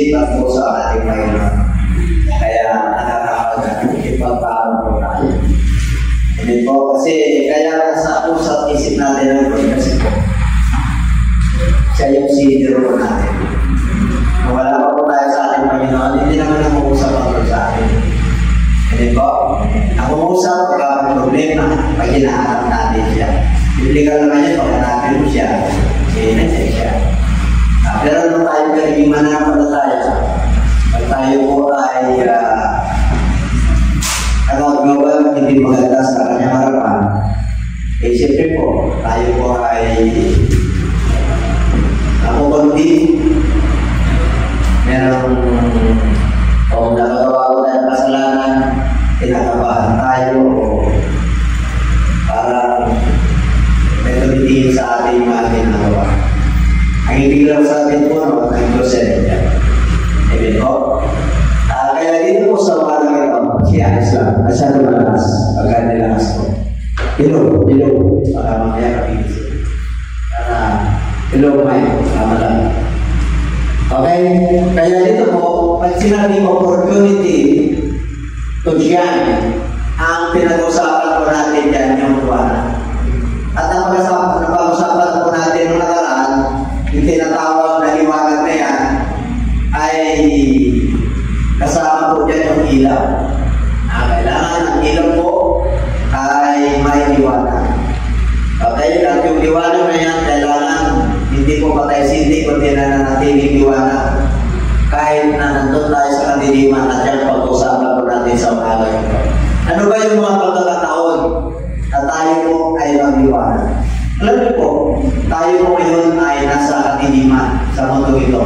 pag-iisip at puso ang ating Panginoon. Kaya nakakapag-ipagpaano po tayo. Hindi po, kasi kaya sa puso at isip natin ang Lord kasi po, siya yung siniro po natin. Kung wala pa po tayo sa ating Panginoon, hindi naman nag-uusap ang Lord sa atin. Hindi po, nag-uusap pag ang problema, pag hinahanap natin siya. Biblical naman yan, pag hanapin mo siya, sinasya siya. Pero nung tayo naging mananampalataya, pag tayo po ay nagagawa hindi maganda sa kanyang harapan, eh siyempre po, tayo po ay nakukundi. Merong kung nagagawa ko tayo kasalanan, tinatabahan tayo o parang may tumitingin sa ating mga ginagawa. Ang ibig lang sa atin po, no, ang grocery niya. Amen po. Kaya dito po sa mga ito, si Anis lang, masyado malakas, pagka nilakas po. Hello, baka mamaya kapigisip. Hello, Mike, tama lang. Okay, kaya dito po, pag sinabing opportunity to shine, ang pinag-usapan po natin dyan yung tuwana. At ang napag-usapan po natin ng nakaraan, yung tinatawag na liwanag na yan, ay kasama po dyan yung ilaw. Kailangan ang ilaw po ay may liwanag. Okay, at yung liwanag na yan, kailangan hindi po patay sindi, kundi na nanatiling liwanag. Kahit na nandun tayo sa kadiliman at yan pag-usapan po natin sa umaga ito. Ano ba yung mga pagkakataon na tayo po ay magliwanag? Alam niyo po, tayo po ngayon ay nasa kadiliman sa mundo ito.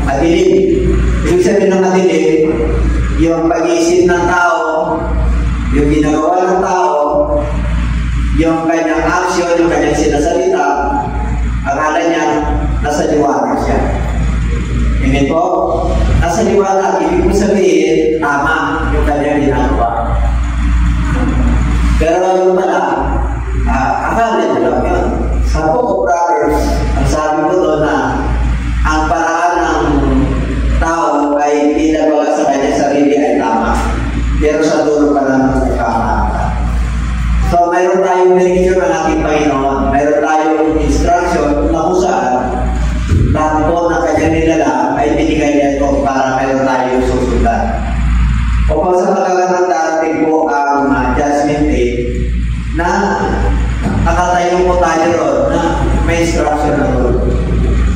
Madilim. Ibig sabihin ng madilim, yung pag-iisip ng tao, yung ginagawa ng tao, yung kanyang action, yung kanyang sinasalita, akala niya, nasa liwanag siya. Amen po? Nasa liwanag, ibig ko sabihin, tama yung kanyang ginagawa. Pero yung pala, akala niya lang yun. Sa Book of Proverbs, ang sabi ko doon na, ang paraan ng tao ay pinagawa sa kanyang sarili ay tama. Pero sa dulo pa naman ay kamata. So, mayroon tayong direction ng ating Panginoon. Mayroon tayong instruction na kung saan lahat po ng kanyang nilala ay binigay niya ito para mayroon tayong susundan. O sa magagandang darating po ang Judgment Day na nakatayo po tayo ron na may instruction na ron.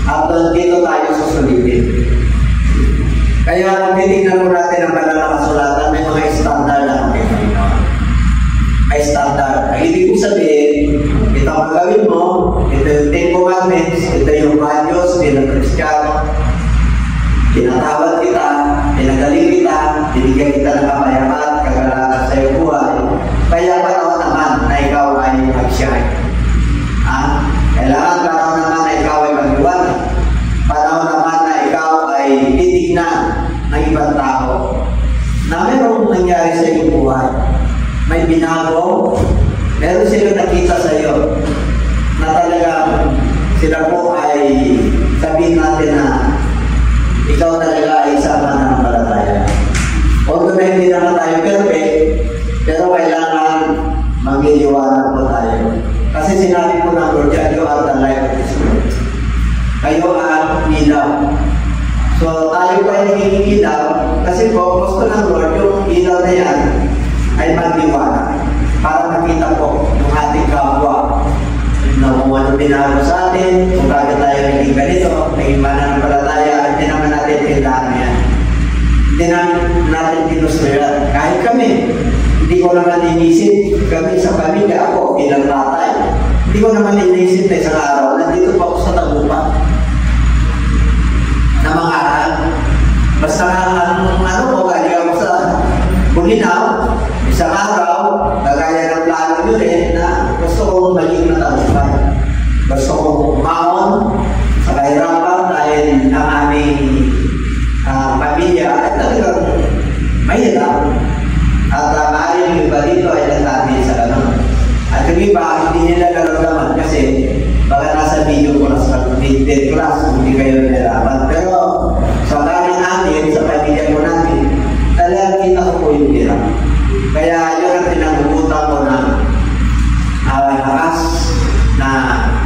At dito tayo susulitin. Kaya kung titignan po natin ang banal na kasulatan, may mga standard na kami Panginoon. May standard. Ang ibig ko sabihin, ito ang gagawin mo, ito yung 10 commandments, ito yung values bilang Kristiyano. Pinatawad kita, pinagaling kita, binigyan kita ng kapayapaan, kagalakan sa iyong buhay. Kaya panahon naman na ikaw ay mag-shine. Kailangan panahon naman na ikaw ay mag-iwanag. Panahon naman na ikaw ay titignan ng ibang tao na mayroong nangyari sa iyong buhay. May binago, meron sila nakita sa iyo na talagang sila po ay sabihin natin na ikaw talaga ay isang mananampalataya. Although na hindi naman tayo perfect, pero kailangan magliliwanag po tayo. Kasi sinabi po ng Lord, you are the light of this world. Kayo ang ilaw. So tayo pa ay nagiging ilaw kasi po, gusto ng Lord, yung ilaw na yan ay magliwanag para makita po yung ating kapwa na kung ano binago sa atin, kung bakit tayo naging ganito, naging mananampalataya, hindi naman natin tindahan yan. Hindi natin pinusto yan. Kahit kami, hindi ko naman inisip kami sa pamilya, ako ilang tatay. Hindi ko naman inisip na isang araw, nandito pa ako sa Tagupa na mga aral. Basta ano ko, galing ako sa Bulinaw, isang araw, nagaya ng plano nyo rin na gusto kong maging matagumpay. Gusto kong umahon sa kahirapan dahil ang aming pamilya ay talagang mahirap. At maaaring yung iba dito ay nagtabi sa ganun. At yung iba, hindi nila naramdaman kasi baka nasa video ko na sa mid-class, hindi kayo nilalaman. Pero Kaya yun ang pinag-uutan ko ng lakas na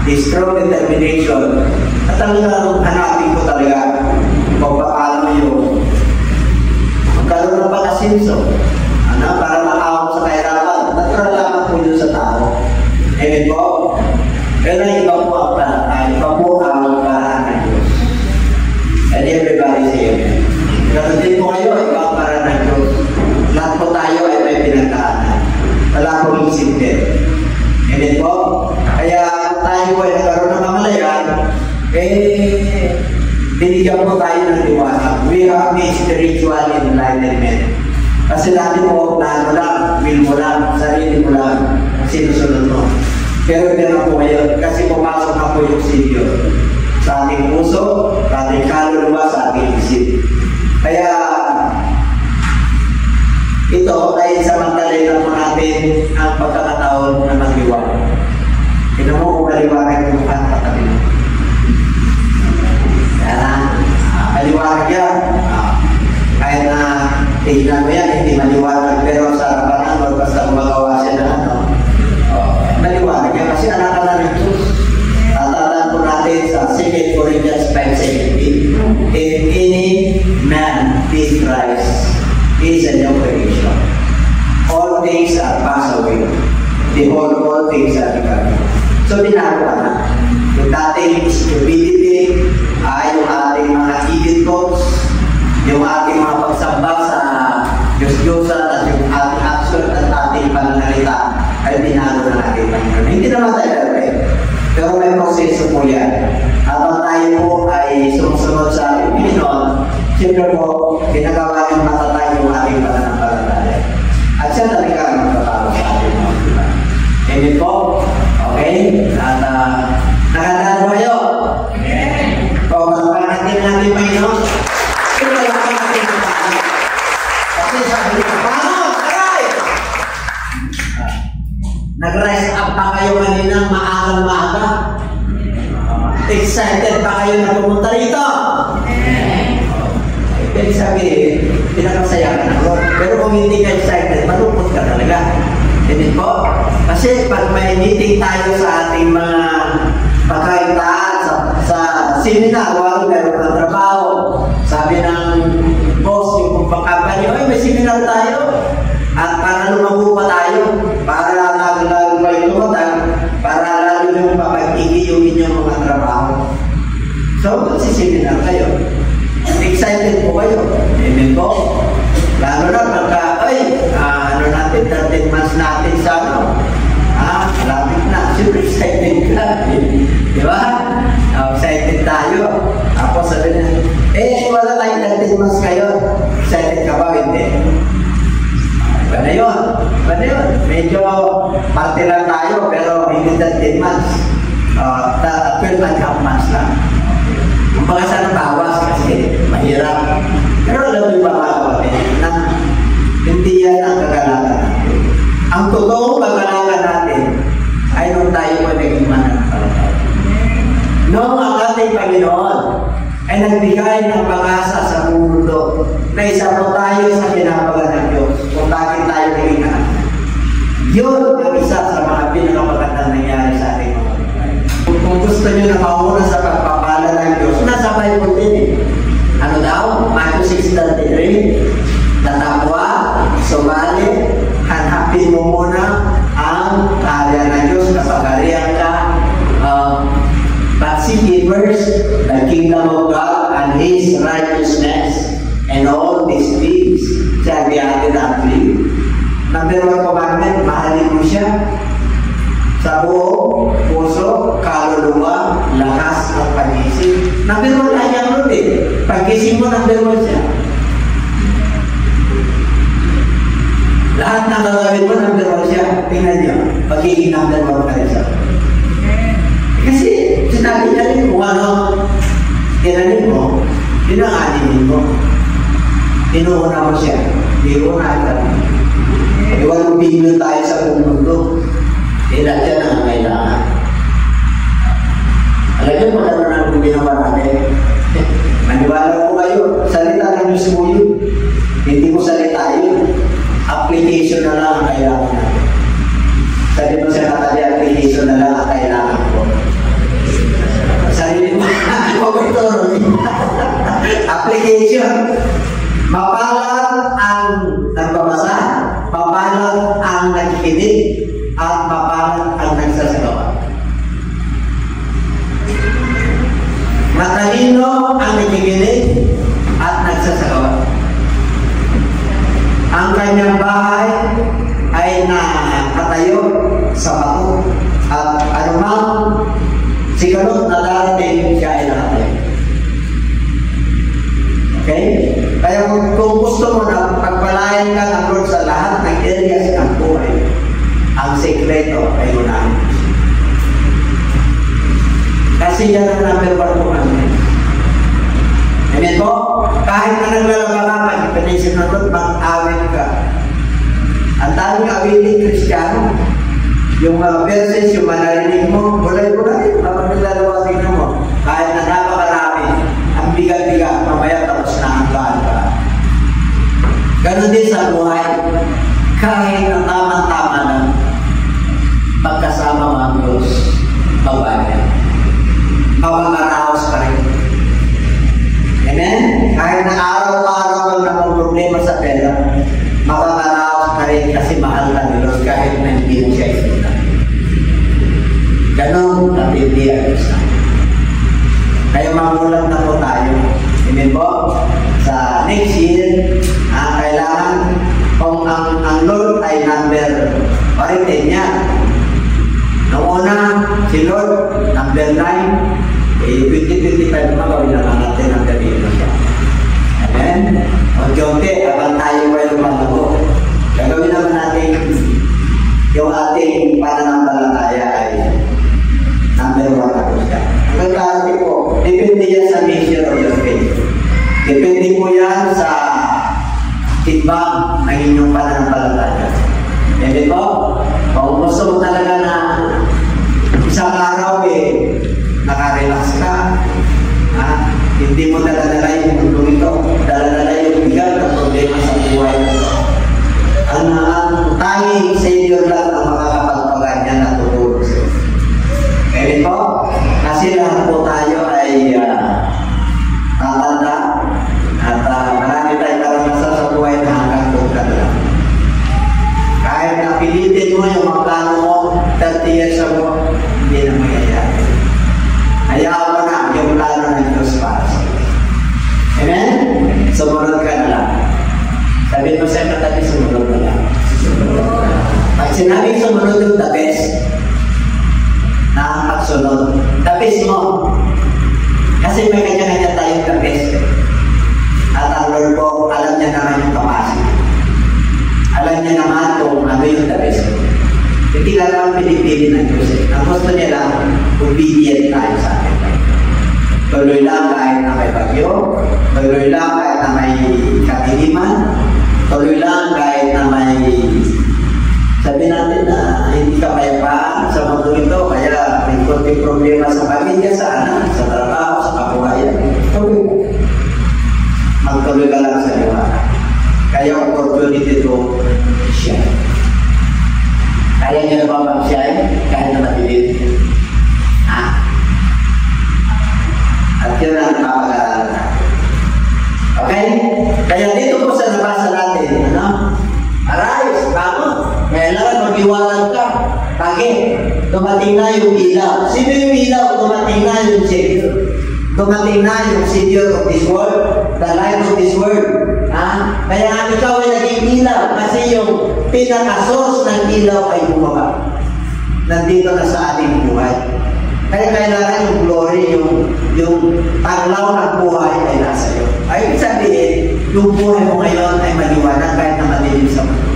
strong determination. At talagang hanapin ko talaga kung paano yung magkaroon ng pag-asinso. Para makahawak sa kahirapan. Natural lamang po yun sa tao. Amen po? Pero iba po ang paraan ng Diyos. And everybody say amen. Ganun din po kayo, iba ang paraan ng Diyos. Lahat po tayo ay may pinagdaanan. Wala pong isip din. Amen po? Kaya tayo po ay nagkaroon ng kamalayan, binigyan po tayo ng liwanag. We have the spiritual enlightenment. Kasi dati po, lahat mo lang, will mo lang, sarili mo lang, sinusunod mo. Pero meron po ngayon, kasi pumasok na po yung silyo sa ating puso, sa ating kaluluwa, sa ating isip. Kaya, ito ay samantalay na po natin ang pagkakataon na mag-liwanag. Tignan mo kung maliwanag yung katabi mo. Yan, maliwanag yan. Kahit na tignan mo yan, hindi maliwanag, pero sa harapan o basta gumagawa siya na maliwanag yan. Kasi anak ka na ng Diyos. Tatandaan po natin sa 2 Corinthians 5:17. If any man be Christ, he is a new creation. All things are passed away. Behold, all things are become. So, binago ka na. Yung dating stupidity, yung ating mga evil thoughts, yung ating mga pagsamba sa Diyos-Diyosan at yung ating action at ating pananalita ay binago na natin. Hindi naman tayo perfect, pero may proseso po yan. Habang tayo po ay sumusunod sa Panginoon, siyempre po, ginagawa ng matatay yung ating pananampalataya. At siya talaga ang magpapalo sa ating mga diba. Amen po? Okay? At nakandaan mo kayo? Amen. O, magpanatin natin Panginoon. Ito lang ang ating pagkakas. Kasi sabi niya, paano? Aray! Nag-rise up pa kayo kaninang maagang-maaga? Excited pa kayo na pumunta rito? Ibig sabihin, pinakasaya ka na. Pero kung hindi ka excited, malungkot ka talaga. Hindi po? Kasi pag may meeting tayo sa ating mga pagkaintaan, sa seminar, wala meron ng trabaho. Sabi ng boss, yung pagkakampan nyo, ay may seminar tayo. At para lumago pa tayo, para lalo kayo tumutag, para lalo yung mapag-igi yung inyong mga trabaho. So, magsiseminar kayo. Excited po kayo. Amen po. Lalo na pagka, natin, 13 months natin sa malapit na. Siyempre, excited ka. Di ba? Excited tayo. Tapos sabi na, wala tayong 13 months kayo. Excited ka ba? Hindi. Iba na yun. Iba na yun. Medyo parte lang tayo, pero hindi 13 months. 12 and a half months lang. Ang pagkasa ng bawas kasi mahirap. Pero alam mo ba mga kapatid na hindi yan ang kagalakan natin. Ang totoong kagalakan natin ay nung tayo po naging mananampalataya. Noong ang ating Panginoon ay nagbigay ng pag-asa sa mundo na isa po tayo sa pinapagal ng Diyos kung bakit tayo naging anak. Yun ang isa sa mga pinakamagandang nangyari sa ating mga buhay. Kung gusto nyo na mauna sa pagpapala ng Diyos, nasa Bible din eh. Ano daw? Matthew 6:33, tatapwa, sumali, hanapin mo muna ang kaharian ng Diyos, kapagarihan ka. But seek ye first the kingdom of God and His righteousness, and all these things shall be added unto you. Number 1 commandment, mahalin mo siya sa buong puso, kaluluwa, lakas at pag-isip. Number 1 lang yan nun eh. Pag-isip mo, number 1 siya. Lahat na gagawin mo, number 1 siya. Tingnan niyo, pagiging number 1 ka rin siya. Kasi, sinabi niya rin kung ano, tinanin mo, yun ang alinin mo. Inuuna mo siya. Inuuna ka. Iwan mo bilyon tayo sa buong mundo. Lahat yan ang kailangan. Alam niyo, magkaroon na kung ginawa natin. Maniwala ko kayo, salita ng Diyos mo yun. Hindi mo salita yun. Application application na lang ang kailangan natin. Sabi mo sa katabi, application na lang ang kailangan ko. Sarili mo, application. Mapalad ang nagbabasa, mapalad ang nakikinig, at mapalad ang nagsasagawa. Matalino ang nakikinig at nagsasagawa. Ang kanyang bahay ay nakatayo sa bato at anumang sigalot na darating siya ay nakatayo. Okay? Kaya kung gusto mo na pagpalayan ka ng Lord sa lahat ng areas ng buhay, ang sekreto ay unahin. Kasi yan ang number 1 po kami. Amen po? Kahit na naglalaba ka, pag-ipanisip ng Lord, mag-awit ka. Ang daming awiting Kristiyano, yung verses, yung manarinig mo, bulay-bulay, kapag naglalawagin mo. Kahit na napakarami, ang bigat-bigat, mamaya tapos na ang ka. Ganon din sa buhay, kahit na tama-tama lang, pagkasama mo ang Diyos, mabayan. Mapangaraos pa rin. Amen? Kahit na araw-araw lang na problema sa pera, mapangaraos pa rin kasi mahal ka ni Lord kahit na hindi mo siya isunan. Ganon napili ang Diyos na. Kaya mamulat na po tayo. Amen po? Sa next year, kailangan kung ang Lord ay number 10 niya. Noong una, si Lord, number 9, 2025 naman, gawin naman natin ang gabi mo siya. Amen? O Diyonte, abang tayo pa yung malago. Gagawin naman natin yung ating pananampalataya ay number 1 ako siya. Ang klase po, depende yan sa measure of your faith. Depende po yan sa timbang ng inyong pananampalataya. Amen po? Kung gusto mo talaga na isang araw nakarelax ka, hindi mo dala-dala yung mundo ito, dala-dala yung bigat at problema sa buhay. Ang tanging Savior lang ang makakapagpagan niya na tutulong sa iyo. Amen po? Kasi lahat po tayo ay tatanda at marami tayong karanasan sa buhay na hanggang doon ka lang. Kahit napilitin mo yung mga plano mo 30 years ago, hindi na magyayari. Hayaan mo na yung plano ng Diyos para sa iyo. Amen? Sumunod ka na lang. Sabi mo sa katabi, sumunod ka lang. Pag sinabing sumunod yung the best, nakakagsunod. The best mo. Kasi may kanya-kanya tayong the best. At ang Lord po, alam niya naman yung capacity. Alam niya naman kung ano yung the best. Hindi ka naman pinipili ng Diyos. Ang gusto niya lang, obedient tayo sa akin. Tuloy lang kahit na may bagyo, tuloy lang kahit na may kadiliman, tuloy lang kahit na may sabi natin na hindi ka payapaan sa mundo ito, kaya may konting problema sa pamilya, sa anak, sa trabaho, sa kabuhayan. Tuloy. Magtuloy ka lang sa liwanag. Kaya opportunity to share. Kaya niya na ba mag-share kahit na matilit? At yun ang papag-aaral natin. Okay? Kaya dito po sa nabasa natin, arise, bangon. Kailangan mag-iwanan ka. Bakit? Dumating na yung ilaw. Sino yung ilaw? Dumating na yung Savior. Dumating na yung Savior of this world, the light of this world. Kaya nga ikaw ay naging ilaw kasi yung pinaka-source ng ilaw ay bumaba. Nandito na sa ating buhay. Kaya kailangan yung glory, yung tanglaw ng buhay ay nasa iyo. Ay sabihin, yung buhay mo ngayon ay maliwanag kahit na madilim sa mundo.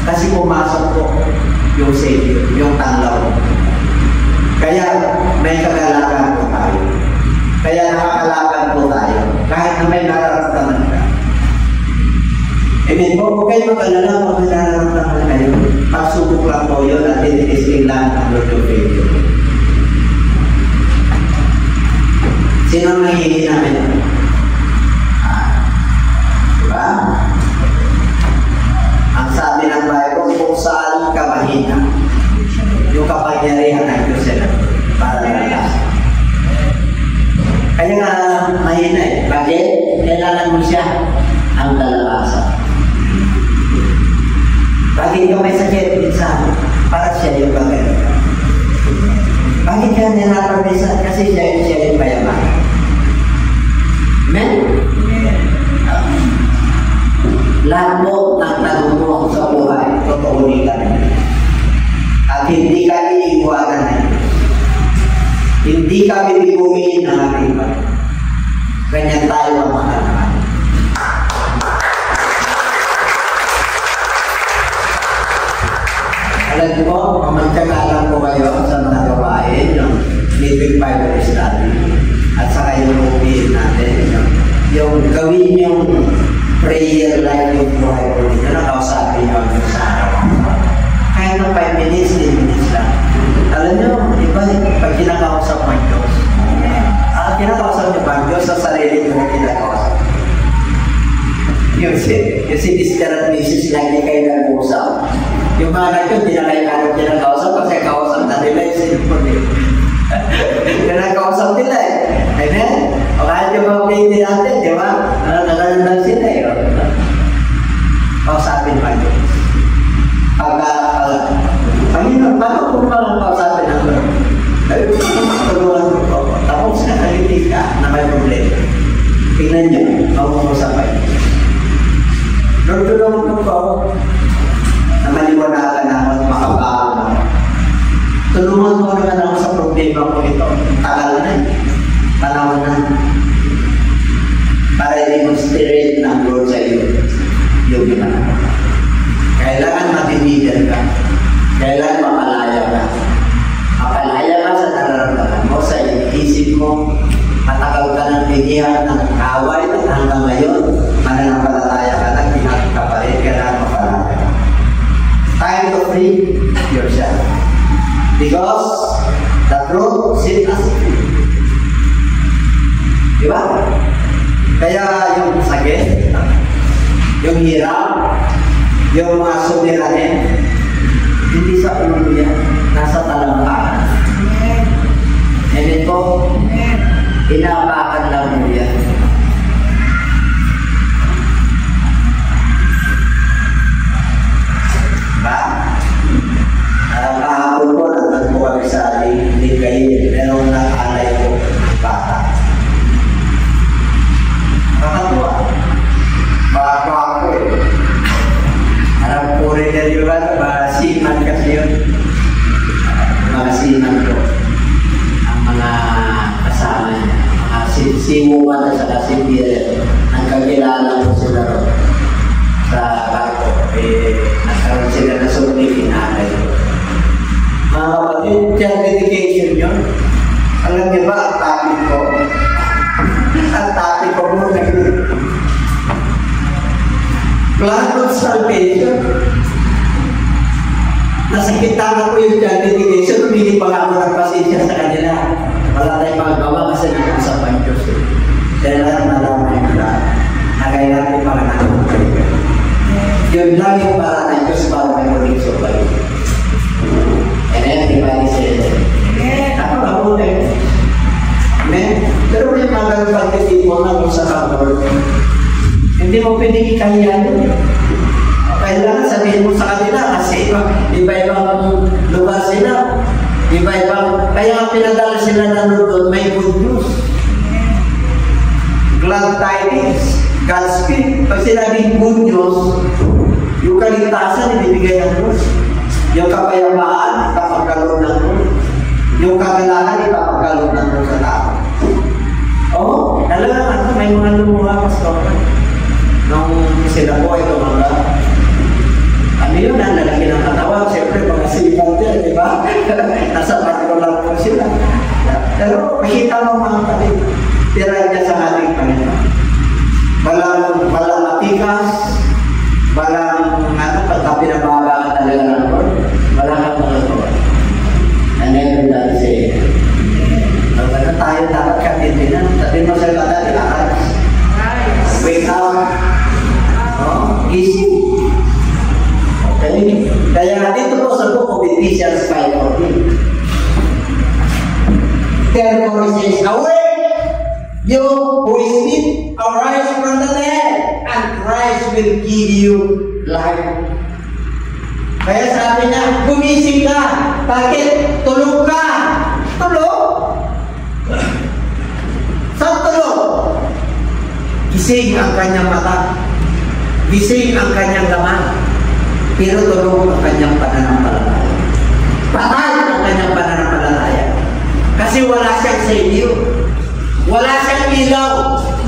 Kasi pumasok po yung Savior, yung tanglaw. Kaya may kagalakan po tayo. Kaya nakakalakan po tayo. Kahit na may nararamdaman ka. Amen po, huwag kayo mag-alala kung may nararamdaman kayo. Pagsubok lang po yun at tinisling lang ang Lord of Savior. Sino ang nangihingi namin? Diba? Ang sabi ng Pag ikaw may sakit, minsan, para siya yung bagay. Bakit ka nilapag minsan? Kasi siya yung mayaman. Amen? Lahat mo ng tanong mo sa buhay, totoo nila. At hindi ka iiwanan na yun. Hindi ka bibigungin ng ating Panginoon. Ganyan tayo ang mahal. Alam mo, mamantagalan ko kayo sa mga gawain, yung Living Bible Study, at saka yung movie natin, yung gawin yung prayer life yung buhay ko dito, nakausapin nyo sa araw. Kahit na 5 minutes, 10 minutes lang. Alam nyo, iba, pag kinakausap mo yung Diyos, kinakausap nyo ba ang Diyos sa sarili nyo na kinakausap? Yung si Mr. at Mrs. lagi kayo nag-uusap. Yung mga anak yun, di na kayo kinakausap kasi kausap na nila yung cellphone eh. Kinakausap nila eh. Amen? O kahit yung mga plate natin, di ba? Nakalandan sila eh. Kausapin pa yun. Panginoon, paano kung mga kausapin ng Lord? Tulungan ko. Tapos nakalitig ka na may problema. Tingnan nyo, makukusap pa yun. Lord, tulungan ko na maliwanagan ako at makabahan ako. Tulungan mo naman ako sa problema ko ito. Tagal na eh. Panahon na. Para i-demonstrate ng Lord sa iyo yung ginagawa. Kailangan matindigan ka. Kailangan mapalaya ka. Mapalaya ka sa nararamdaman mo, sa isip mo. Matagal ka ng tinihan ng kaway hanggang ngayon. Mananampalataya ka na, pinakapalit ka na mapalaya ka. Time to free yourself. Because the truth set us free. Diba? Kaya yung sakit, yung hirap, yung mga sumiranin, hindi sa ulo yan, nasa talampakan. Amen po? Inaapakan lang mo yan. Diba? Kahapon po, nandun po kami sa Ligay, merong nakalay po bata. Kakatuwa. Baka ako eh. Alam po rin yan yung mga siman kasi yun. Mga siman ko. Ang mga kasama niya. Mga simuan at saka sibir. Nagkakilala ko sila ron. Sa barko. Nagkaroon sila na sulit inalay. Mga kapatid, child dedication yun. Alam niyo ba ang topic ko? Ang topic ko mo plan of salvation. Nasakitan ko yung child dedication, hindi pa ako ng pasensya sa kanila. Wala tayong magawa kasi nag-usap ang Diyos. Kaya lang nalaman yung lahat. Nagay natin mga nangyay. Yun lang yung para ng Diyos para may muling survive. And everybody says, napakabuti. Amen? Pero may mga pagkatid mo na kung sa Lord. Hindi mo pwedeng ikahiyan. Kailangan sabihin mo sa kanila kasi iba-ibang lugar sila. Iba-ibang, kaya pinadala sila ng Lord doon, may good news. Glad tidings, Godspeed. Pag sinabing good news, yung kaligtasan, ibibigay ng Diyos. Yung kapayapaan, ipapagkaloob ng Diyos. Yung kagalahan, ipapagkaloob ng Diyos sa tao. Oo, talaga may mga lumuha, Pastor. Nung sila po ay tumangga. Ano yun, ang lalaki ng katawan. Siyempre, mga sipat yan, di ba? Nasa partiko lang po sila. Pero, makita mo mga kapatid, tira niya sa ating Panginoon. Walang matikas, walang pagka pinabagaan talaga ng Lord. Walang kang magagawa. And then, that is it. Pagka tayo dapat katindinan, sabihin mo sa kata, ilakas. Wake up. Easy. Okay? Kaya dito po sa book of Ephesians 5:14. Therefore it says, awake, you who is asleep, arise from the dead, and Christ will give you life. Kaya sabi niya, gumising ka. Bakit? Tulog ka. Tulog? Saan tulog? Gising ang kanyang mata. Gising ang kanyang laman. Pero tulog ang kanyang pananampalataya. Patay ang kanyang pananampalataya. Kasi wala siyang sa inyo. Wala siyang ilaw.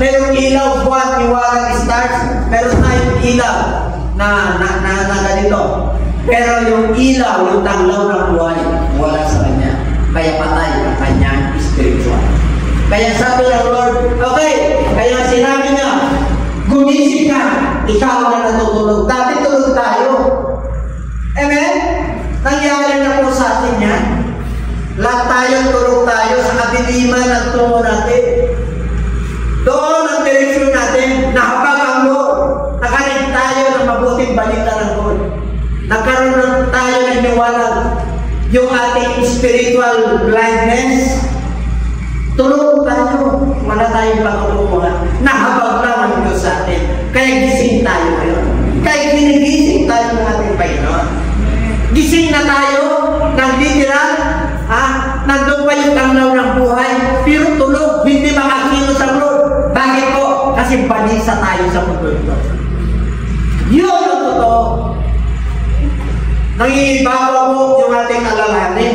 Merong ilaw, buwan, iwalang stars. Meron tayong ilaw na ganito. Pero yung ilaw, yung tanglaw ng buhay, wala sa kanya. Kaya patay ang kanyang spiritual. Kaya sabi ng Lord, okay, kaya sinabi niya, gumising ka, ikaw na natutulog. Dati tulog tayo. Amen? Nangyari na po sa atin yan. Lahat tayo tulog tayo sa kadiliman ng tungo natin. Doon ang direksyon natin, nahabag ang Lord. Nakarin tayo ng mabuting balita ng Lord. Nagkaroon tayo ng niwalag. Yung ating spiritual blindness, tulog tayo. Wala tayong pagkukuha. Nahabag lang ang Diyos sa atin. Kaya gising tayo ngayon. Kaya ginigising tayo ng ating Panginoon. Gising na tayo, nagtitiran, nandun pa yung tanglaw ng buhay, pero tulog, hindi makakilos ang Lord. Bakit po? Kasi balisa tayo sa mundo ito. Yun ang totoo. Nangingibabaw mo yung ating alalahanin.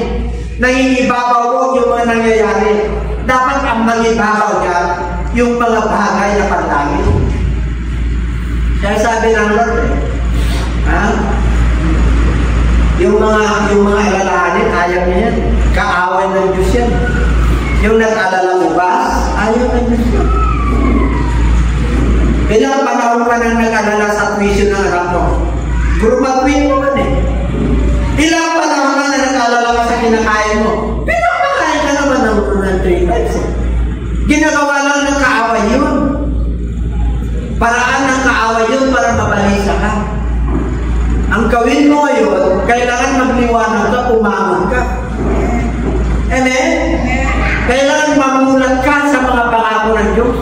Nangingibabaw mo yung mga nangyayari. Dapat ang nangibabaw dyan, yung mga bagay na panlangit. Kaya sabi ng Lord, yung mga alalahanin, ayaw niya yan. Kaaway ng Diyos yan. Yung nag-alala ubas, ayaw ng Diyos yan. Ilang panahon ka nang nag-alala sa tuition ng anak mo? Graduate mo man eh. Ilang panahon ka na nag-alala ka sa kinakain mo? Pinapakain ka naman ng 3 times eh. Ginagawa lang ng kaaway yun. Paraan ng kaaway yun para mabalisa ka. Ang gawin mo ngayon, kailangan magliwanag ka, umangat ka. Amen? Kailangan mamulat ka sa mga pangako ng Diyos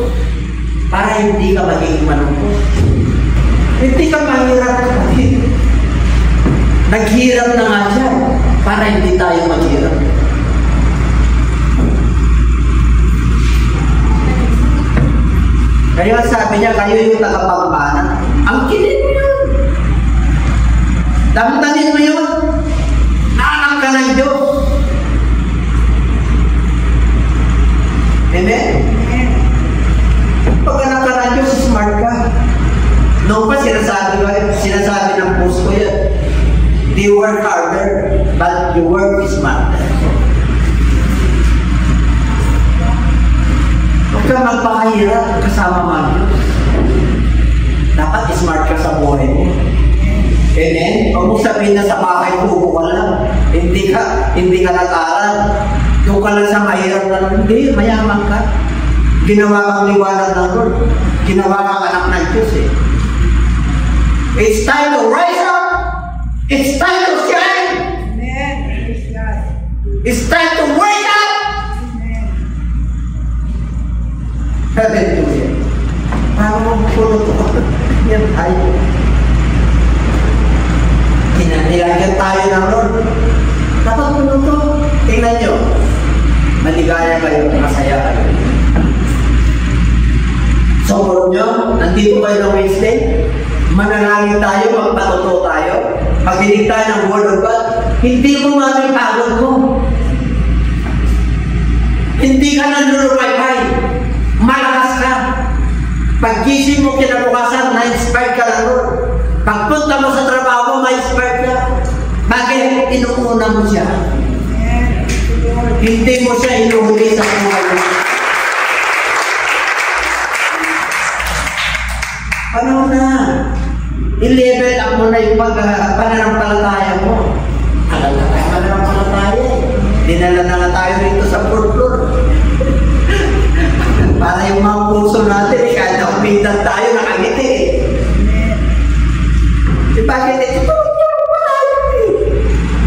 para hindi ka magiging malungkot. Hindi ka mahirap ka. Naghirap na nga siya para hindi tayo maghirap. Kaya sabi niya, kayo yung tagapagmana. Ang kilit mo yun. Damdamin mo yun. Naanak ka ng Diyos. Amen? Pag anak ka ng Diyos, smart ka. Noong pa sinasabi ng post ko yan. You work harder, but you work smarter. Huwag ka magpakahirap kasama mga Diyos. Dapat smart ka sa buhay mo. Amen? Huwag mo sabihin na sa bahay tubo ka lang. Hindi ka nag-aral. Doon ka lang sa mahirap na lang. Hindi, mayaman ka. Ginawa kang liwanag ng Lord. Ginawa kang anak ng Diyos eh. It's time to rise up. It's time to shine. Amen. It's time to wake up. Hallelujah. Parang puno to. Yan tayo. Nilagyan tayo ng Lord. Dapat puno to. Tingnan nyo. Maligaya kayo. Masaya kayo. Support nyo. Nandito kayo ng Wednesday. Manalangin tayo. Magpatuto tayo. Pagdinig tayo ng Word of God. Hindi mo mamipagod mo. Hindi ka nanlulupay-pay. Malakas ka. Pag-gising mo kinabukasan, na-inspired ka ng Lord. Pagpunta mo sa trabaho mo, ma-inspired ka. Bakit? Inuuna mo siya. Hindi mo siya inuhuli sa buhay mo. Ano na? I-level up mo na yung pananampalataya mo. Alam na tayo pananampalataya. Dinala na nga tayo dito sa floor. Para yung mga puso natin, kahit na umitan tayo, nakangiti eh. Bakit ito? Tulog pa tayo eh.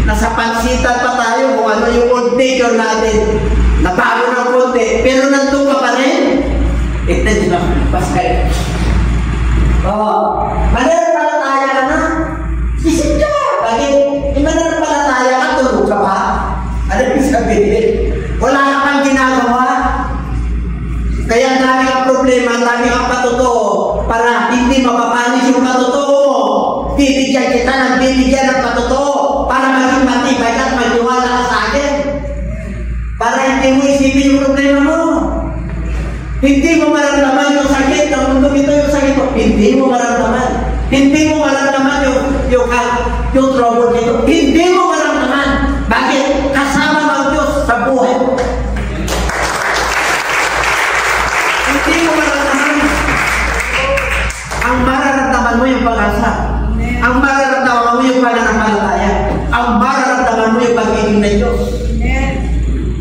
Nasa pansitan pa tayo kung ano yung old maker natin. Nabago ng konti, pero nandun ka pa rin. Ito din ang paskay. Mananampalataya ka na. Isip ka. Bakit?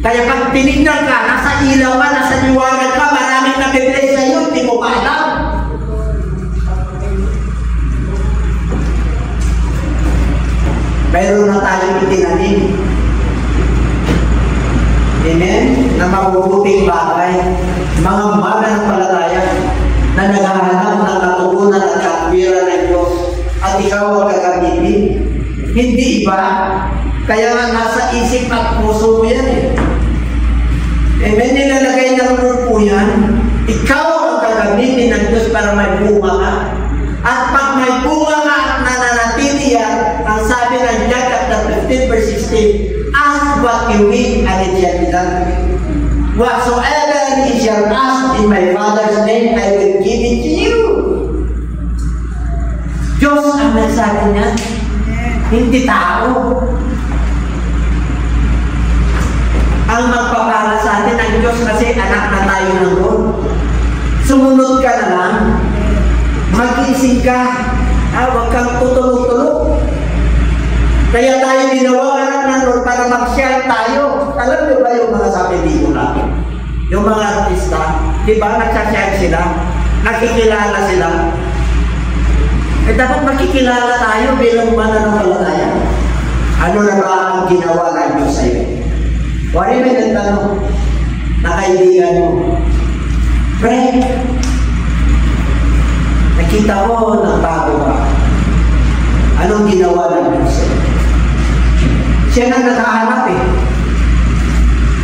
Kaya pag tinignan ka, nasa ilaw ka, nasa liwanag ka, maraming nabibless sa'yo, hindi mo pa alam. Mayroon na tayong itinanim. Amen? Na mabubuting bagay. Mga mananampalataya na naghahanap ng katugunan at katwiran ng Diyos at ikaw ang gagamitin. Hindi ba? Kaya nga nasa isip at puso mo yan eh. Amen? Nilalagay ng Lord po yan. Ikaw ang gagamitin ng Diyos para may bunga ka. At pag may bunga ka at nananatili yan, ang sabi ng John chapter 15 verse 16, ask what you need and it shall be done. Whatsoever ye shall ask in my Father's name, I will give it to you. Diyos ang nagsabi niya, hindi tao. Ang magpapala sa atin ang Diyos kasi anak na tayo ng Lord. Sumunod ka na lang. Mag-iising ka. Huwag kang tutulog-tulog. Kaya tayo ginawa anak ng Lord para mag-share tayo. Alam niyo ba yung mga sabi dito natin? Yung mga artista, di ba nagsashare sila? Nakikilala sila? Eh dapat makikilala tayo bilang mananampalataya. Ano na ba ang ginawa ng Diyos sa'yo? Wari may nagtanong na kaibigan mo, Frank, nakita ko nagbago ka. Anong ginawa ng Diyos sa'yo? Siya na nakahanap eh.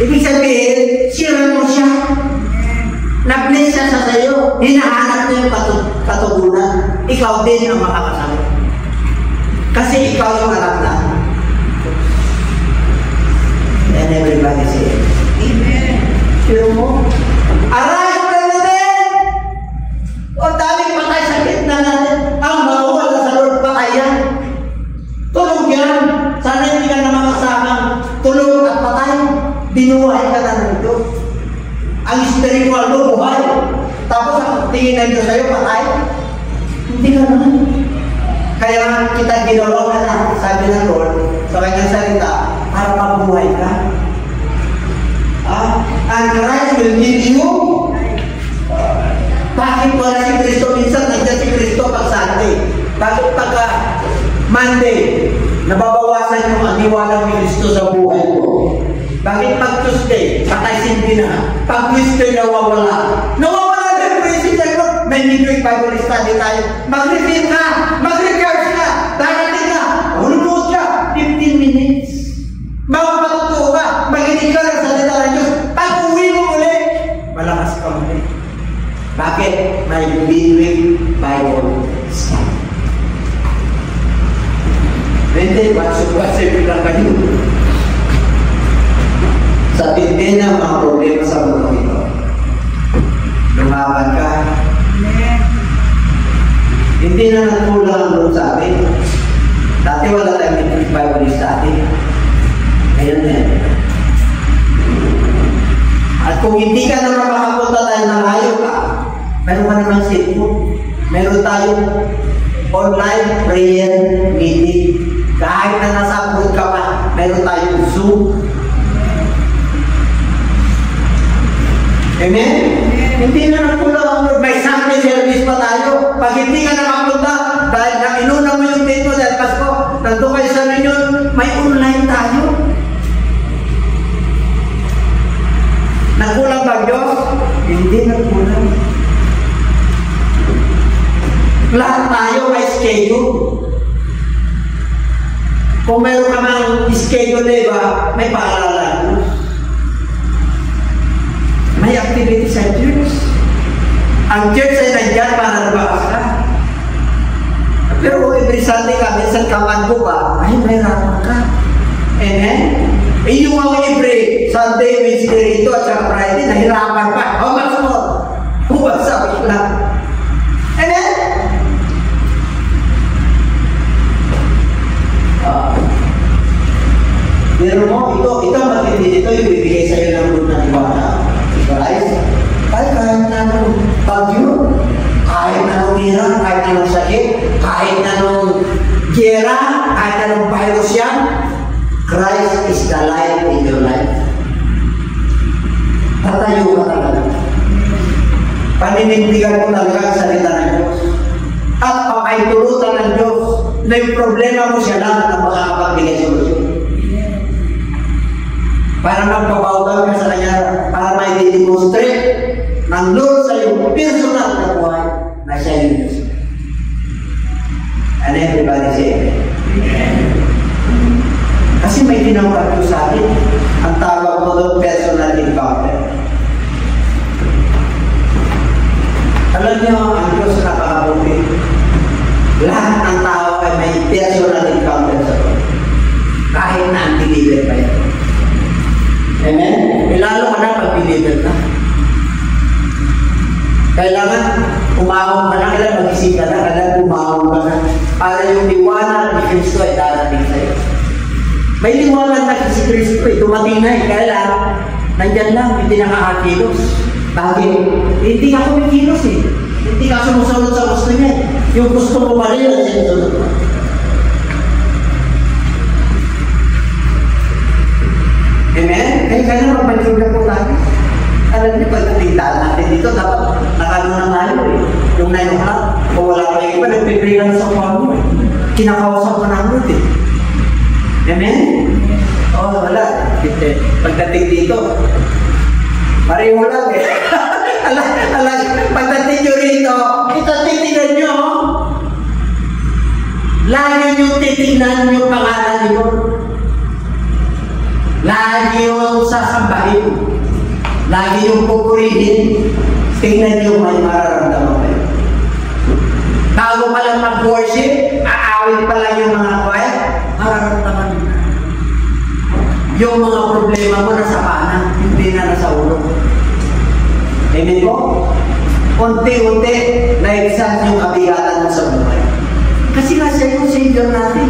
Ibig sabihin, sira mo siya. Na-bless siya sa sa'yo. Hinahanap niya yung katugunan. Ikaw din ang makakasama. Kasi ikaw yung anak na. And everybody say, Amen. Sure mo? Arise na natin! O daming patay sa gitna natin. Ang mawala sa Lord patay yan. Tulog yan. Sana hindi ka na makasamang tulog at patay. Binuhay ka na ng Diyos. Ang spiritual mo buhay. Tapos ang tingin na Diyos sa'yo patay. Hindi ka naman. Kaya kita ginawa ka na, sabi ng Lord, sa kanyang salita, para mabuhay ka. And Christ will give you. Bakit wala si Kristo? Minsan nandiyan si Kristo pag Sunday. Bakit pagka Monday, nababawasan yung aniwalang ni Kristo sa buhay ko? Bakit pag Tuesday, patay sindi na? Pag Wednesday, nawawala. Nawawala na yung prinsip ng Lord. May midweek Bible study tayo. Mag-review ka! Mag-rehearse ka! Darating ka! Hulumot ka! 15 minutes. Mapapatuto ka! Maginig ka ng salita ng Diyos. Pag-uwi mo ulit, malakas ka ulit. Bakit? May midweek Bible study. Hindi, masuk-masuk lang kayo. Sa tindi ng mga problema sa mundo ito. Lumaban ka. Hindi na nagkulang ang Lord sa atin. Dati wala tayong midweek Bible study. Ngayon na yan. At kung hindi ka naman makapunta tayo ng ayaw ka, meron ka naman cellphone. Meron tayong online prayer meeting. Kahit na nasa abroad ka pa, meron tayong Zoom. Amen? Hindi na nagpunta ang Lord. May Sunday service pa tayo. Pag hindi ka nakapunta, dahil na inuna mo yung date mo dahil Pasko, nandun kayo sa reunion, may online tayo. Nagkulang ba Diyos? Hindi nagkulang. Lahat tayo may schedule. Kung mayroon ka mang schedule, diba, may paalala. May activity sa church. Ang church ay nandiyan para nabakas ka. Pero every Sunday ka, minsan kamango ka, ay may raman ka. Amen? Eh yung mga every Sunday, Wednesday rito at saka Friday, nahirapan pa. How much more? Huwagsak lang. Amen? Pero mo, ito matindi ito, yung bibigay sa'yo ng Lord ng iwana. Guys, kahit na nung bagyo, kahit na nung hirap, kahit na nung sakit, kahit na nung gera, kahit na nung virus yan, Christ is the light in your life. Tatayo ka talaga. Paninindigan mo talaga ang salita ng Diyos. At pakaitulutan ng Diyos na yung problema mo siya lang na makakapagbigay solusyon. Para magpapautal ka sa Kanya, para may didemonstrate ng Lord sa iyong personal na buhay na siya yung Diyos. And everybody say amen. Kasi may ginawa Diyos sa akin. Ang tawag mo doon, personal encounter. Alam niyo, ang Diyos napakabuti. Lahat ng tao ay may personal encounter sa Diyos. Kahit na anti-believer pa yan. Amen? Lalo ka na pag-believer na. Kailangan umahon ka na, kailangan mag-isip ka na, kailangan umahon ka na. Para yung liwanag ni Kristo ay darating sa'yo. May liwanag na si Kristo ay dumating na eh. Kaya lang, nandyan lang, hindi nakakakilos. Bakit? Hindi ka kumikilos eh. Hindi ka sumusunod sa gusto niya. Yung gusto mo pa rin ang sinusunod mo. Amen? Kaya magpaliwag po natin. Alam niyo, pagdatingtaan natin dito, dapat nakalunang tayo eh. Yung 9 o'clock, kung wala ka yung iba, nagpiprilan sa kwamo eh. Kinakausap mo na ang eh. Amen? Oo, wala. Pagdating dito, pareho lang eh. Pagdating nyo rito, ito titignan nyo. Lagi nyo titignan yung pangalan nyo. Lagi yung sasambahin. Lagi yung pupurihin. Tingnan nyo may mararamdaman kayo. Bago pa lang mag-worship, aawit pa lang yung mga choir, mararamdaman nyo. Yung mga problema mo nasa paanan, hindi na nasa ulo. Amen po? Unti-unti, na-exam yung kabigatan mo sa buhay. Kasi nga siya yung Savior natin.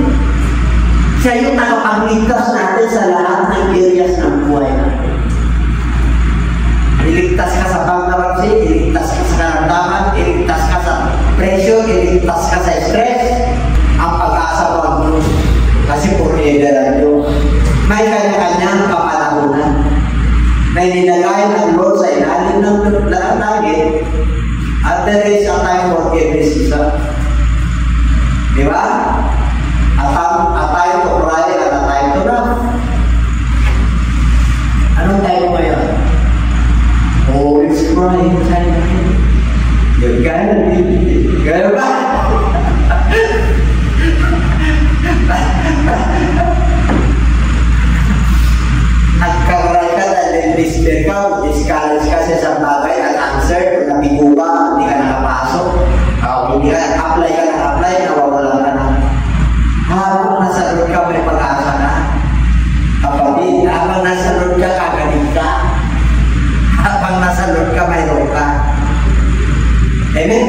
Siya yung nakapagligtas natin sa lahat ng areas ng buhay natin. Iligtas ka sa bankruptcy, iligtas ka sa karamdaman, iligtas ka sa pressure, iligtas ka sa stress. Ang pag-asa mo ang Diyos. Kasi forever ang Diyos. May kanya-kanyang kapanahunan. May nilagay ng Lord sa ilalim ng langit. At there is a time for every season. Di ba? A time to cry and a time to laugh. Anong time mo yan? Always crying time. You're gonna be. Gaya ba? Nagkakaray ka dahil despair ka, discourage ka sa isang bagay at answer, kung nabigo ka, hindi ka nakapasok, hindi ka apply ka na-apply, nawawalan ka na. Habang nasa Lord ka, may pag-asa na. Kapatid, habang nasa Lord ka, kagaling ka. Habang nasa Lord ka, mayroon ka. Amen?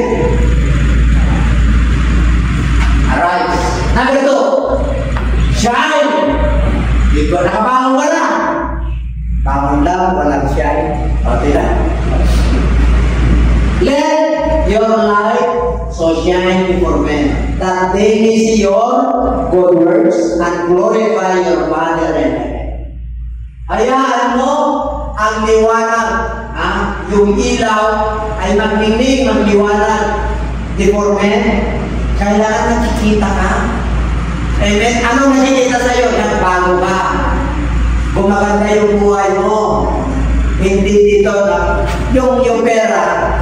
Arise. Number 2, shine. Dito, nakabangon ka na. Bangon lang, walang shine. Okay na. Let your light so shine before men, that they may see your good works and glorify your Father in heaven. Hayaan mo ang liwanag, yung ilaw ay magninig, magliwanag before men. Kailangan nakikita ka. Amen? Anong nakikita sa'yo? Nagbago ka. Gumaganda yung buhay mo. Hindi dito na yung pera.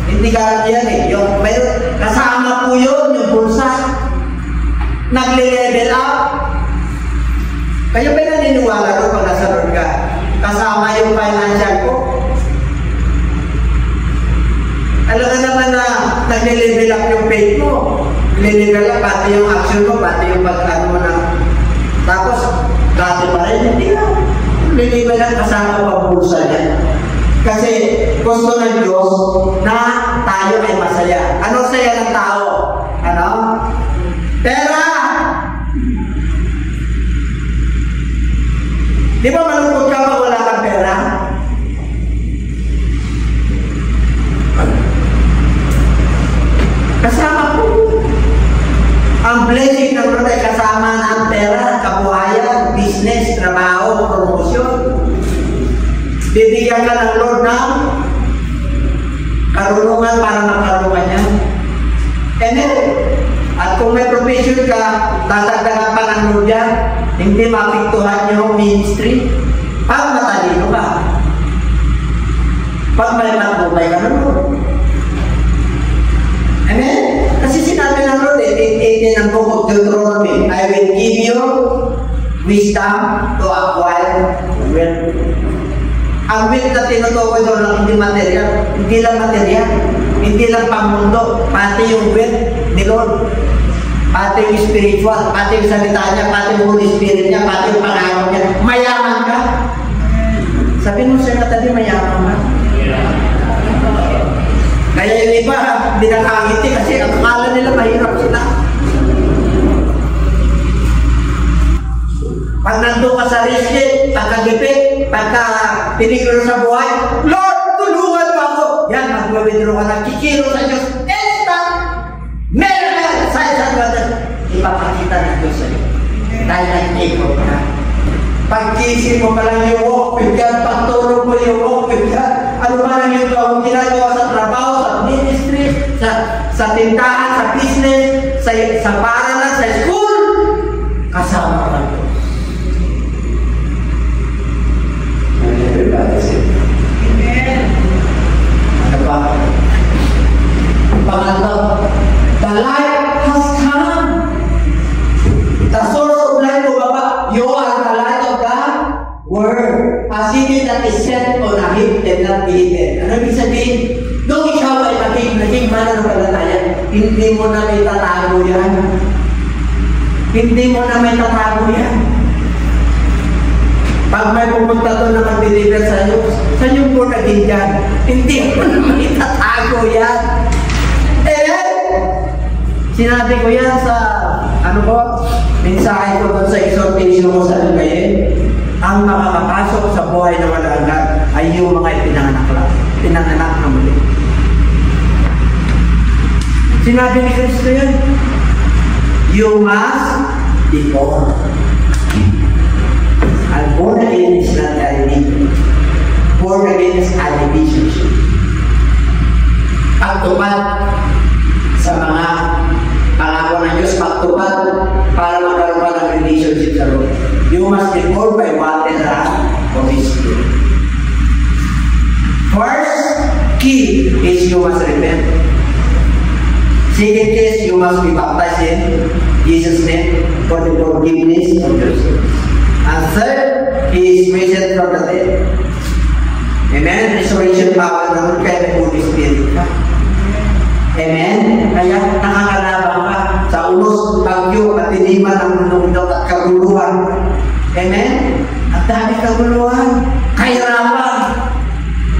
Hindi ka yan eh. Yung, kasama po yun, yung bulsa. Nagle-level up. Kayo ba naniniwala ko pag nasa Lord ka? Kasama yung financial ko. Alam ka naman na nagle-level up yung faith mo. Nagle-level up, pati yung action mo, pati yung pag-ano mo na. Tapos, dati pa rin, hindi na. Nagle-level up kasama pa bulsa niya. Kasi gusto ng Diyos na tayo ay masaya. Ano saya ng tao? Ano? Pera! Di ba malungkot ka pag wala kang pera? Kasama po. Ang blessing ng Lord ay kasama ng pera, kabuhayan, business, trabaho, promosyon. bibigyan ka ng Lord ng karunungan para makarunungan yan. Amen. At kung may profession ka, tatagdagan pa ng Lord yan, hindi mapiktuhan yung ministry. Pag matalino ka, pag may matubay ka ng Lord. Amen? Kasi sinabi ng Lord, 18 ng book of Deuteronomy, I will give you wisdom to acquire wealth. Ang wealth na tinutukoy doon lang hindi material, hindi lang material, hindi lang pangmundo, pati yung wealth ni Lord, pati yung spiritual, pati yung salita niya, pati yung Holy Spirit niya, pati yung pangako niya. Mayaman ka. Sabi mo siya tadi, mayaman ka. Kaya yung iba, hindi nakangiti kasi akala nila mahirap sila. Pag nandun ka sa riske, pagkagipit, pagka piniguro sa buhay, Lord, tulungan mo ako. Yan, mag-withdraw ka na, kikiro sa Diyos. Instant! Meron ka! Sa ipapakita ng Diyos sa'yo. Dahil nag-take-off ka. Pag-kisip mo pa lang yung walk with God, pagtulog mo yung walk with God, ano ba lang yung ginagawa sa trabaho, sa ministry, sa tindahan, sa business, sa paaralan, sa school, kasama ka lang. Everybody say, Amen. Ano ba? Pangatlo, the light has come. The source of light, o Baba, you are the light of the world. A city that is set on a hill cannot be hidden. Ano ibig sabihin? Nung ikaw ay naging mananampalataya, hindi mo na may tatago yan. Hindi mo na may tatago yan. Pag may pumunta doon na mag-deliver sa iyo, saan yung born again dyan? Hindi mo na may tatago yan. Sinabi ko yan sa, mensahe ko doon sa exhortation ko sa Lugayen. Ang makakapasok sa buhay na walang hanggan ay yung mga pinanganak na muli. Sinabi ni Kristo yan. You must be born. And born again is not a religion. Born again is a relationship. Pagtupad sa mga pangako ng Diyos, pagtupad para magkaroon ka ng relationship sa Lord. You must be born by water and Holy Spirit. First key is you must repent. Second case, you must be baptized in Jesus' name for the forgiveness of your sins. And third, He is risen from the dead. Amen? Resurrection power naman kaya may Holy Spirit ka. Amen? Kaya nakakalabang ka sa ulos, bagyo, katiliman ng mundo at kaguluhan. Amen? At dami kaguluhan. Kahirapan.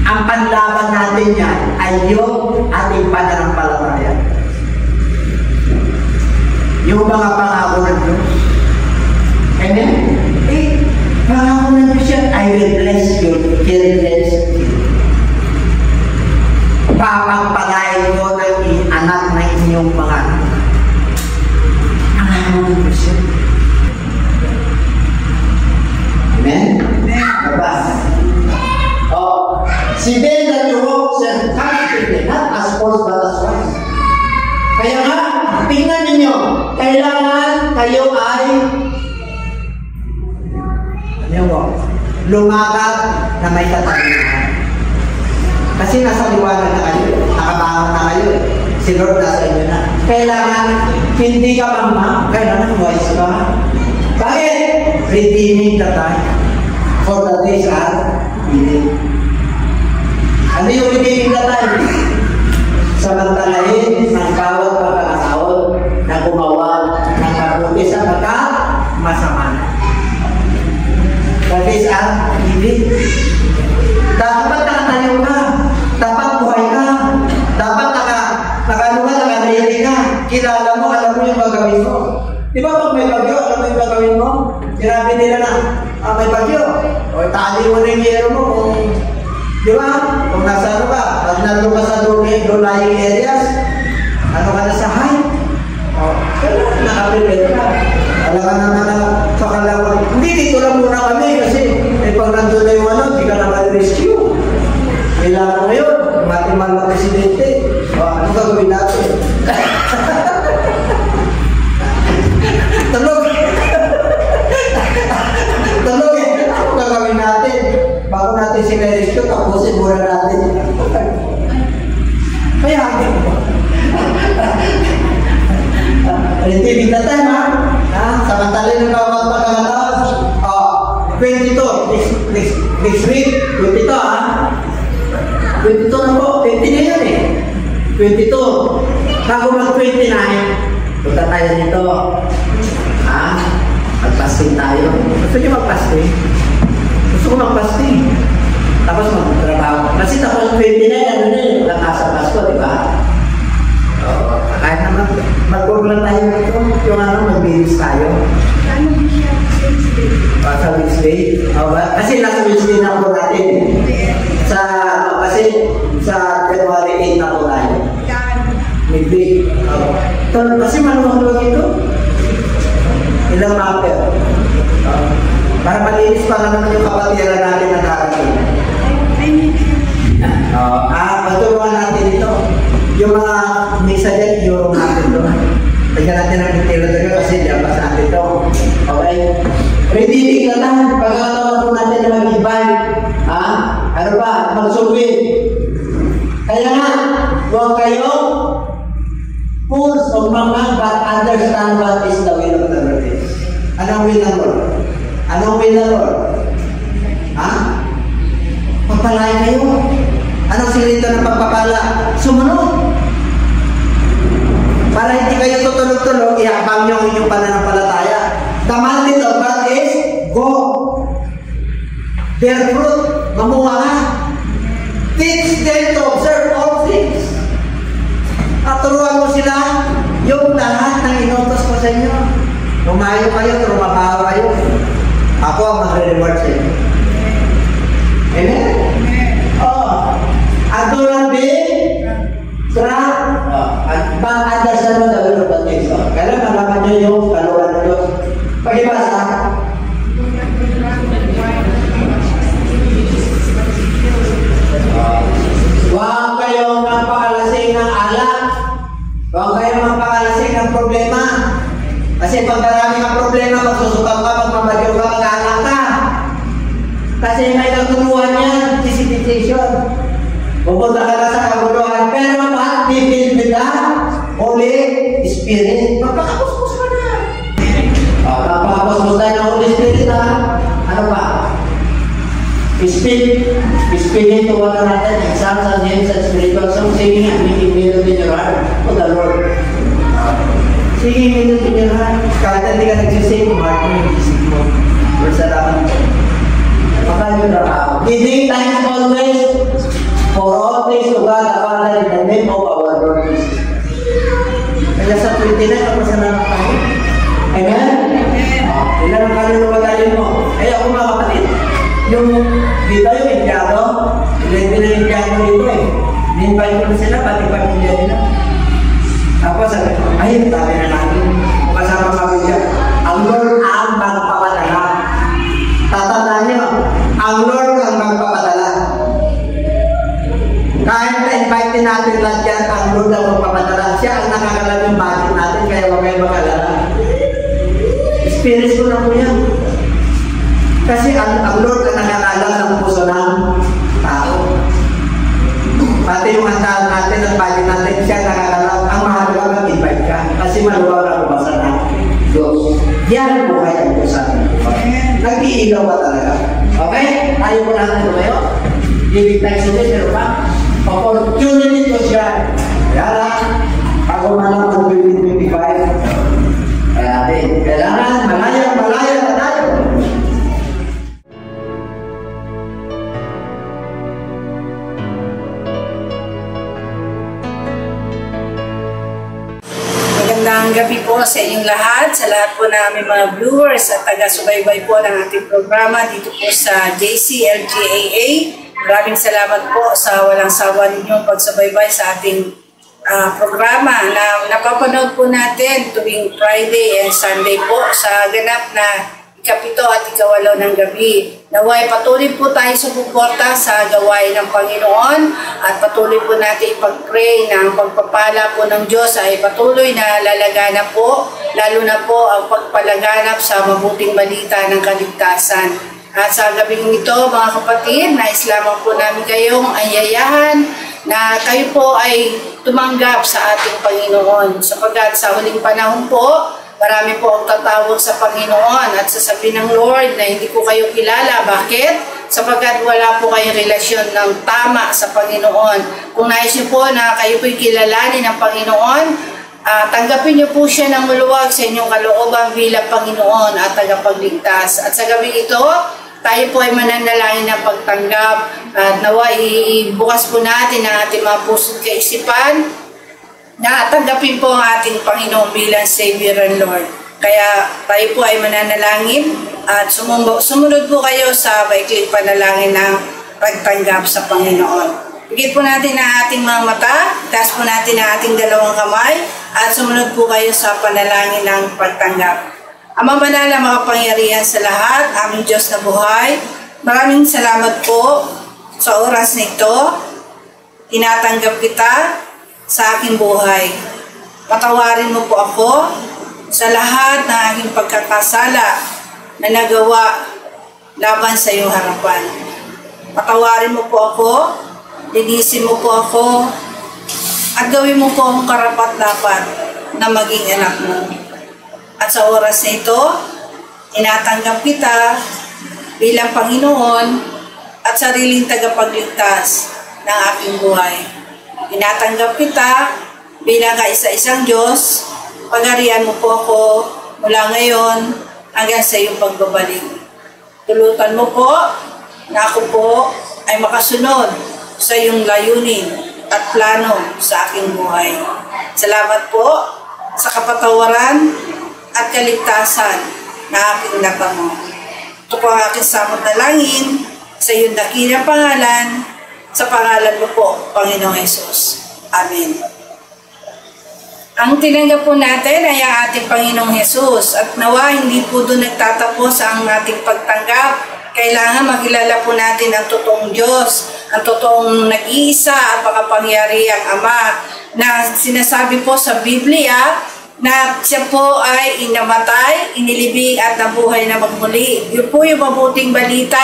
Ang panlaban natin yan ay yung ating pananampalataya. Yung mga pangako ng Diyos. Amen? Pangako ng Diyos yan, I will bless you, He will bless you. Papagpalain ko ng anak na inyong mga pangako ng Diyos yan. Amen? Amen? Si Ben that you walk said, constantly, not as false but as wise. Kaya nga, tingnan ninyo, kailangan kayo ay lumakad na may katalingan. Kasi nasa liwanag na kayo, nakabangon na kayo. Si Lord nasa inyo na. Kailangan, hindi ka mangmang, kailangan wise ka. Bakit? Redeeming the time. For the days are evil. Ano yung redeeming the time? Samantalahin ng bawat pagkakataon na gumawa ng mabuti sa masama. That is evil. Dapat nakatayo ka. Dapat buhay ka. Dapat nakadiri ka. Kilala mo, alam mo yung gagawin mo. Di ba pag may bagyo, alam mo yung gagawin mo? Sinabi nila na, may bagyo. O tali mo na yung yero mo. Di ba? Kung nasa ano ka, pag nandun ka sa low-lying areas, ano ka na sa high? Kailangan nakapilip ka. Alam ka naman sa kalawan. Hindi, dito lang muna kami kasi pag nandun na yung hindi ka na ma-rescue. natin si Merisyo, tapusin muna natin. Kaya, retibig na tayo, ha? Samantalin ng bawat pagkakataon. 22, next week, 22, ha? 22 na po, 20 na yun eh. 22. Bago mag-29, punta tayo dito. Ha? Mag-fasting tayo. Gusto nyo mag-fasting? Gusto ko mag-fasting. Tapos mag-trabaho. Kasi tapos 29, ano na yun? Lakas sa Pasko, di ba? Kahit naman, mag-program tayo dito. Yung mag-babies tayo. Sa Wednesday. Kasi nasa Wednesday na po natin. Kasi sa January 8 na po tayo. Midweek. Kasi maluwag ito. Ilang maper. Para malinis pa naman yung kapatiran natin na darating. Matulungan natin ito. Yung mga misa dyan, yung natin ito. Tagyan natin ang detail ito kasi diyapas natin ito. Okay? Ready, iklatan. Pagkakataon po natin na mag-invite. Ano ba? Mag-survey. Kaya nga, huwag kayo force of mamang but understand what is the will of the Lord. Anong will ng Lord? Anong will ng Lord? Pagpalain kayo. Anong silito ng pagpapala? Sumunod. Para hindi kayo tutulog-tulog, ihabang nyo ang inyong pananampalataya. The mandate of God is go. Bear fruit. Mamunga ka. Teach them to observe all things. At turuan mo sila yung lahat ng inutos ko sa inyo. Lumayo kayo, trumabaho kayo. Ako ang magre-reward sa inyo. Amen? And do not be understand mo the will of God. Kailan malaman nyo yung kaluran ng Diyos. Pag-ibasa, huwag kayong magpakalasing ng alak. Huwag kayong magpakalasing ng problema. Kasi pag marami kang problema, magsusukat ka, magmamagyo ka, mag-alak ka. Kasi may kaguluhan yan, dissipation. Pupunta ka na sa kaguluhan, pero be-filled with the Holy Spirit. Magpakapuspos ka na. Magpakapuspos tayo ng Holy Spirit, ha? Ano pa? Speaking to one another in psalms and hymns and spiritual songs, singing and making melody in your heart to the Lord. Singing melody in your heart. Kahit hindi ka nagsising, heart mo yung isip mo. Lord, salamat po. Makayo na ako. Giving thanks always for all things to God, the Father, in the name of our Lord Jesus. Kaya sa 29, kapasalamat tayo. Amen? Ilan ang kaluluwa tayo mo? Kaya ako mga kapatid, yung dito yung empleyado, ilan din ang empleyado dito eh. Ni-invite ko na sila, pati pamilya nila. Tapos sabi ko, ay, tabi na natin. Kasama pamilya. Ang Lord ang magpapadala. Tatandaan niyo, ang Lord ang magpapadala. Kahit na-invite natin lahat yan, ang Lord ang magpapadala. Siya ang nakakalam yung bakit natin, kaya huwag kayo magalala. Experience ko na po yan. Kasi ang Lord ang nakakalam ng puso ng tao. Pati yung handaan natin at bagay natin, siya nakakalam. Ang mahalaga mag-invite ka. Kasi maluwag ang umasa ng Diyos. Yan po kayo po sa atin. Nag-iilaw ba talaga? Okay? Tayo po natin tumayo. Giving thanks to this, pero pa? Opportunity to share. Kaya lang, bago malang ng 2025, kaya din, kailangan malaya na tayo. Magandang gabi po sa inyong lahat, sa lahat po namin mga viewers at taga-subaybay po ng ating programa dito po sa JCLGAA. Maraming salamat po sa walang sawa ninyong pagsubaybay sa ating programa na napapanood po natin tuwing Friday and Sunday po sa ganap na ika-7 at ika-8 ng gabi. Naway patuloy po tayo sumuporta sa gawain ng Panginoon at patuloy po natin ipag-pray na ang pagpapala po ng Diyos ay patuloy na lalaganap po, lalo na po ang pagpalaganap sa mabuting balita ng kaligtasan. At sa gabing ito, mga kapatid, nais lamang po namin kayong ayayahan na kayo po ay tumanggap sa ating Panginoon. Sapagkat sa huling panahon po, marami po ang tatawag sa Panginoon at sasabihin ng Lord na hindi ko kayo kilala. Bakit? Sapagkat wala po kayong relasyon ng tama sa Panginoon. Kung nais niyo po na kayo po'y kilalanin ng Panginoon, tanggapin niyo po siya ng maluwag sa inyong kalooban bilang Panginoon at tagapagligtas. At sa gabi ito, tayo po ay mananalangin ng pagtanggap at nawa ibukas po natin ang ating mga puso't kaisipan na tanggapin po ang ating Panginoon bilang Savior and Lord. Kaya tayo po ay mananalangin at sumunod po kayo sa maikling panalangin ng pagtanggap sa Panginoon. Bigyan po natin ang ating mga mata, taas po natin ang ating dalawang kamay at sumunod po kayo sa panalangin ng pagtanggap. Ama banal na makapangyarihan sa lahat, aming Diyos na buhay, maraming salamat po sa oras na ito. Tinatanggap kita sa aking buhay. Patawarin mo po ako sa lahat ng aking pagkakasala na nagawa laban sa iyong harapan. Patawarin mo po ako, linisin mo po ako, at gawin mo po akong karapat-dapat na maging anak mo. At sa oras na ito, inatanggap kita bilang Panginoon at sariling tagapagligtas ng aking buhay. Inatanggap kita bilang kaisa-isang Diyos. Pagarian mo po ako mula ngayon hanggang sa iyong pagbabalik. Tulutan mo po na ako po ay makasunod sa iyong layunin at plano sa aking buhay. Salamat po sa kapatawaran at kaligtasan na aking natamo. Ito po ang aking samot na langin sa iyong dakilang pangalan, sa pangalan mo po, Panginoong Hesus. Amen. Ang tinanggap po natin ay ang ating Panginoong Hesus at nawa hindi po doon nagtatapos ang ating pagtanggap. Kailangan makilala po natin ang totoong Diyos, ang totoong nag-iisa at makapangyarihang Ama na sinasabi po sa Biblia na siya po ay inamatay, inilibing at nabuhay na magmuli. Yun po yung mabuting balita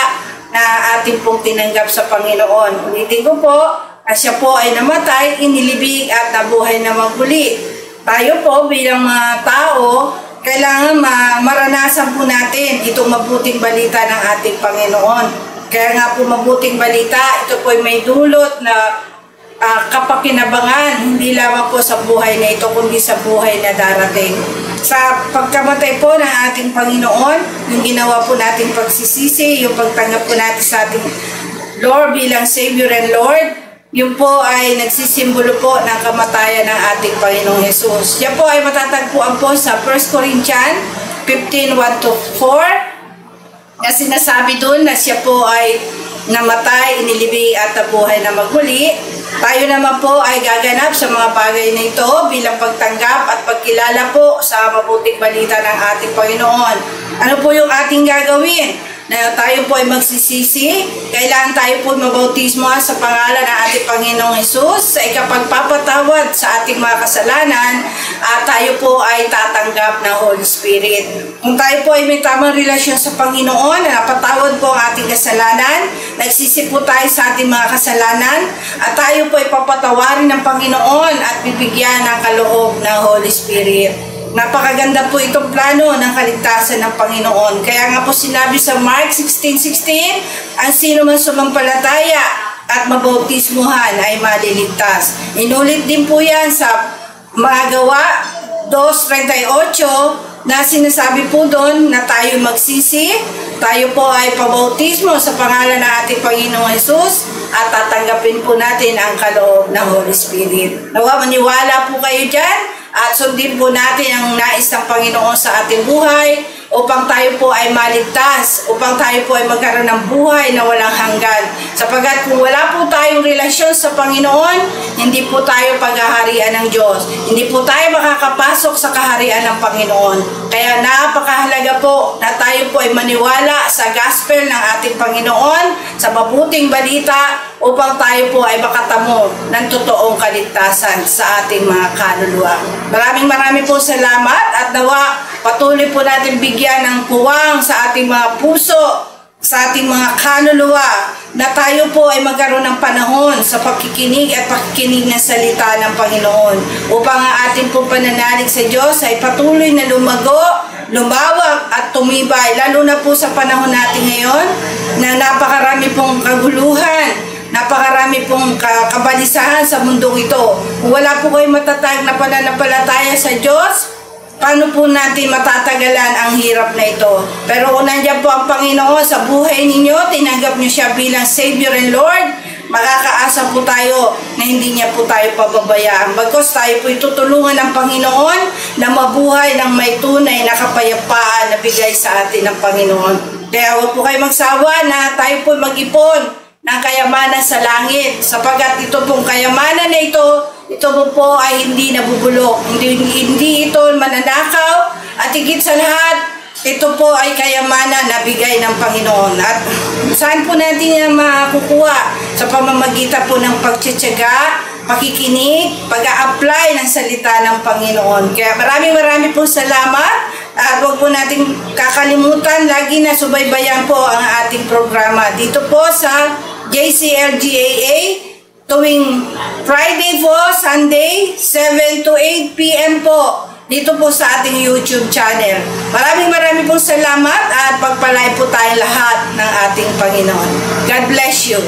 na ating pong tinanggap sa Panginoon. Ulitin ko po na siya po ay namatay, inilibing at nabuhay na magmuli. Tayo po bilang mga tao, kailangan maranasan po natin itong mabuting balita ng ating Panginoon. Kaya nga po mabuting balita, ito po ay may dulot na kapakinabangan, hindi lamang po sa buhay na ito, kundi sa buhay na darating. Sa pagkamatay po ng ating Panginoon, yung ginawa po nating pagsisisi, yung pagtanggap po natin sa ating Lord bilang Savior and Lord, yun po ay nagsisimbolo po ng kamatayan ng ating Panginoong Hesus. Yan po ay matatagpuan po sa 1 Corinthians 15:1-4 na sinasabi doon na siya po ay namatay, inilibing at nabuhay na magmuli. Tayo naman po ay gaganap sa mga bagay na ito bilang pagtanggap at pagkilala po sa mabuting balita ng ating Panginoon. Ano po yung ating gagawin? Na tayo po ay magsisisi, kailangan tayo po mabautismo sa pangalan ng ating Panginoong Hesus sa ikapagpapatawad sa ating mga kasalanan at tayo po ay tatanggap ng Holy Spirit. Kung tayo po ay may tamang relasyon sa Panginoon na napatawad po ang ating kasalanan, nagsisi po tayo sa ating mga kasalanan at tayo po ay papatawarin ng Panginoon at bibigyan ng kaloob ng Holy Spirit. Napakaganda po itong plano ng kaligtasan ng Panginoon. Kaya nga po sinabi sa Mark 16:16, ang sino man sumampalataya at mabautismuhan ay maliligtas. Inulit din po yan sa mga Gawa 2:38 na sinasabi po doon na tayo magsisi, tayo po ay pabautismo sa pangalan ng ating Panginoong Hesus at tatanggapin po natin ang kaloob ng Holy Spirit. Nawa maniwala po kayo dyan at sundin po natin ang nais ng Panginoon sa ating buhay upang tayo po ay maligtas, upang tayo po ay magkaroon ng buhay na walang hanggan. Sapagkat kung wala po tayong relasyon sa Panginoon, hindi po tayo paghaharian ng Diyos. Hindi po tayo makakapasok sa kaharian ng Panginoon. Kaya napakahalaga po na tayo po ay maniwala sa gospel ng ating Panginoon, sa mabuting balita, upang tayo po ay makatamo ng totoong kaligtasan sa ating mga kaluluwa. Maraming po salamat at nawa patuloy po natin bigyan ng puwang sa ating mga puso sa ating mga kaluluwa na tayo po ay magkaroon ng panahon sa pakikinig at pakikinig ng salita ng Panginoon upang ang ating pong pananalig sa Diyos ay patuloy na lumago, lumawak at tumibay, lalo na po sa panahon natin ngayon na napakarami pong kaguluhan, napakarami pong kabalisahan sa mundong ito. Kung wala po kayo matatag na pananampalataya sa Diyos, paano po natin matatagalan ang hirap na ito? Pero kung nandiyan po ang Panginoon sa buhay ninyo, tinanggap nyo siya bilang Savior and Lord, makakaasa po tayo na hindi niya po tayo pababayaan. Bagkus tayo po itutulungan ng Panginoon na mabuhay ng may tunay na kapayapaan na bigay sa atin ng Panginoon. Kaya huwag po kayo magsawa na tayo po mag-ipon ng kayamanan sa langit, sapagkat ito pong kayamanan na ito po ay hindi nabubulok, hindi ito mananakaw, at higit sa lahat, ito po ay kayamanan na bigay ng Panginoon. At saan po natin yan makukuha? Sa pamamagitan po ng pagtsatsaga, pakikinig, pag-a-apply ng salita ng Panginoon. Kaya maraming pong salamat, at huwag po natin kakalimutan, lagi na subaybayan po ang ating programa dito po sa JCLGAA tuwing Friday po, Sunday, 7 to 8 p.m. po dito po sa ating YouTube channel. Maraming pong salamat at pagpalain po tayong lahat ng ating Panginoon. God bless you.